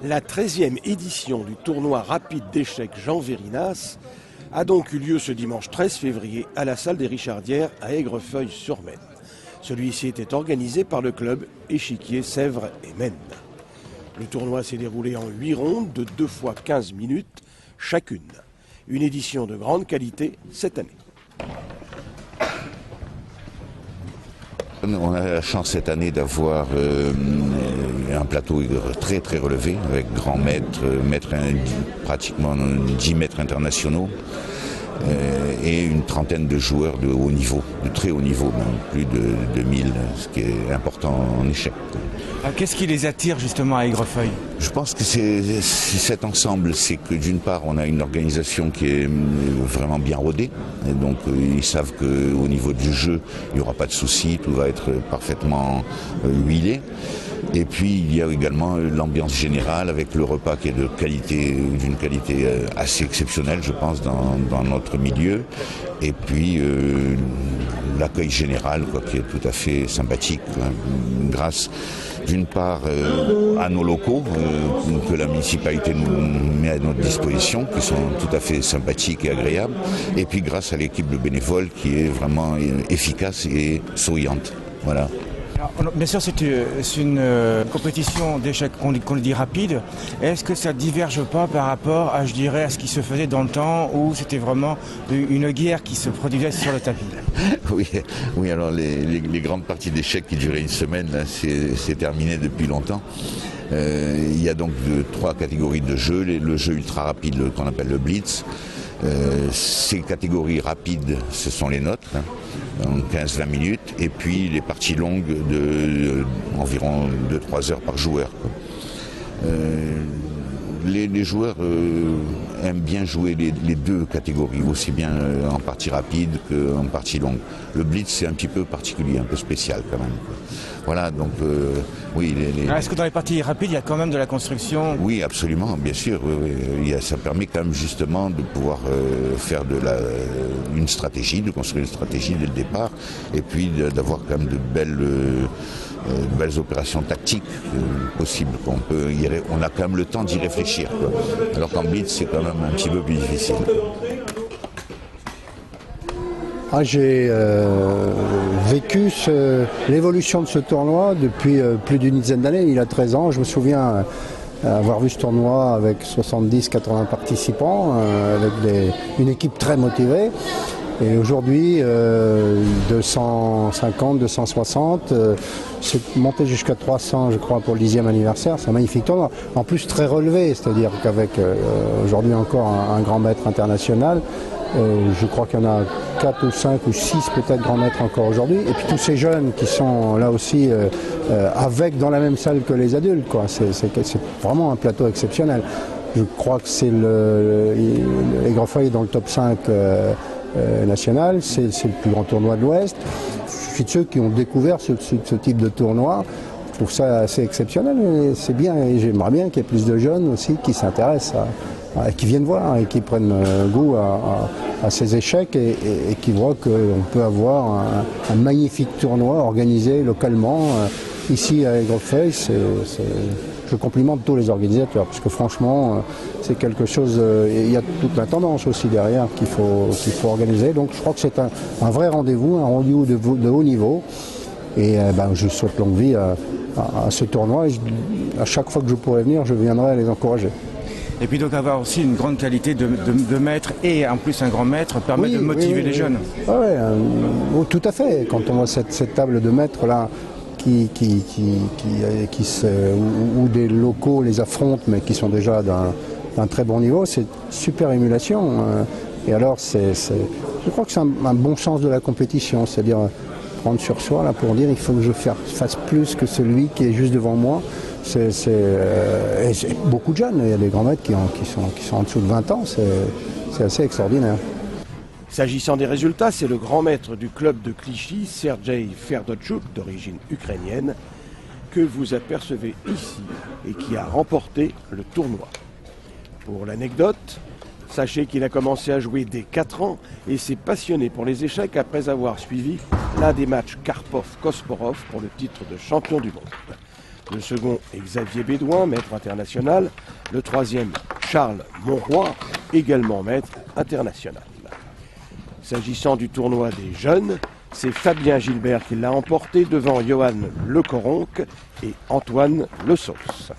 La 13e édition du tournoi rapide d'échecs Jean Vérinas a donc eu lieu ce dimanche 13 février à la salle des Richardières à Aigrefeuille-sur-Maine. Celui-ci était organisé par le club Échiquier Sèvres et Maine. Le tournoi s'est déroulé en 8 rondes de 2 fois 15 minutes chacune. Une édition de grande qualité cette année. On a la chance cette année d'avoir un plateau très très relevé avec grands maîtres, pratiquement 10 maîtres internationaux et une trentaine de joueurs de haut niveau, de très haut niveau, même plus de 2000, ce qui est important en échec. Qu'est-ce qui les attire justement à Aigrefeuille ? Je pense que c'est cet ensemble, c'est que d'une part on a une organisation qui est vraiment bien rodée, et donc ils savent qu'au niveau du jeu il n'y aura pas de soucis, tout va être parfaitement huilé. Et puis il y a également l'ambiance générale avec le repas qui est de qualité, d'une qualité assez exceptionnelle je pense dans notre milieu. Et puis l'accueil général qui est tout à fait sympathique, grâce d'une part à nos locaux que la municipalité nous met à notre disposition, qui sont tout à fait sympathiques et agréables, et puis grâce à l'équipe de bénévoles qui est vraiment efficace et souriante. Voilà. Alors, bien sûr, c'est une compétition d'échecs qu'on dit rapide. Est-ce que ça ne diverge pas par rapport à, je dirais, à ce qui se faisait dans le temps où c'était vraiment une guerre qui se produisait sur le tapis ? Oui, alors les grandes parties d'échecs qui duraient une semaine, là, c'est terminé depuis longtemps. Il y a donc 3 catégories de jeux. Le jeu ultra rapide qu'on appelle le blitz. Ces catégories rapides, ce sont les nôtres, en 15-20 minutes, et puis les parties longues de environ 2-3 heures par joueur. Les joueurs aiment bien jouer les 2 catégories, aussi bien en partie rapide qu'en partie longue. Le blitz, c'est un petit peu particulier, un peu spécial quand même. Voilà, donc oui. Est-ce que dans les parties rapides, il y a quand même de la construction ? Oui, absolument, bien sûr. Oui. Ça permet quand même justement de pouvoir faire une stratégie, de construire une stratégie dès le départ, et puis d'avoir quand même de belles opérations tactiques possibles. On a quand même le temps d'y réfléchir. Alors qu'en blitz, c'est quand même un petit peu plus difficile. J'ai vécu l'évolution de ce tournoi depuis plus d'une dizaine d'années. Il a 13 ans. Je me souviens avoir vu ce tournoi avec 70-80 participants, avec une équipe très motivée. Et aujourd'hui, 250, 260, c'est monté jusqu'à 300, je crois, pour le 10e anniversaire. C'est un magnifique tournoi. En plus, très relevé, c'est-à-dire qu'avec aujourd'hui encore un grand maître international, je crois qu'il y en a 4 ou 5 ou 6 peut-être grands maîtres encore aujourd'hui. Et puis tous ces jeunes qui sont là aussi avec dans la même salle que les adultes, quoi. C'est vraiment un plateau exceptionnel. Je crois que c'est Aigrefeuille dans le top 5 national, c'est le plus grand tournoi de l'Ouest. Je suis de ceux qui ont découvert ce type de tournoi. Je trouve ça assez exceptionnel et c'est bien. Et j'aimerais bien qu'il y ait plus de jeunes aussi qui s'intéressent, qui viennent voir et qui prennent goût à ces échecs et qui voient qu'on peut avoir un magnifique tournoi organisé localement ici à Aigrefeuille. Je complimente tous les organisateurs parce que franchement c'est quelque chose, il y a toute la tendance aussi derrière qu'il faut organiser. Donc je crois que c'est un vrai rendez-vous, un rendez-vous de haut niveau et je souhaite longue vie à ce tournoi et à chaque fois que je pourrai venir je viendrai les encourager. Et puis donc avoir aussi une grande qualité de maître et en plus un grand maître permet de motiver les jeunes. Oui, tout à fait. Quand on voit cette table de maîtres là où des locaux les affrontent mais qui sont déjà d'un très bon niveau, c'est super émulation. Et alors je crois que c'est un bon sens de la compétition, c'est-à-dire prendre sur soi là, pour dire il faut que je fasse plus que celui qui est juste devant moi. Et c'est beaucoup de jeunes, il y a des grands maîtres qui sont en dessous de 20 ans, c'est assez extraordinaire. S'agissant des résultats, c'est le grand maître du club de Clichy, Sergei Ferdotchouk, d'origine ukrainienne, que vous apercevez ici et qui a remporté le tournoi. Pour l'anecdote, Sachez qu'il a commencé à jouer dès 4 ans et s'est passionné pour les échecs après avoir suivi l'un des matchs Karpov-Kasparov pour le titre de champion du monde. Le second est Xavier Bédouin, maître international. Le troisième, Charles Monroy, également maître international. S'agissant du tournoi des jeunes, c'est Fabien Gilbert qui l'a emporté devant Johan Le Coronc et Antoine Le Sauce.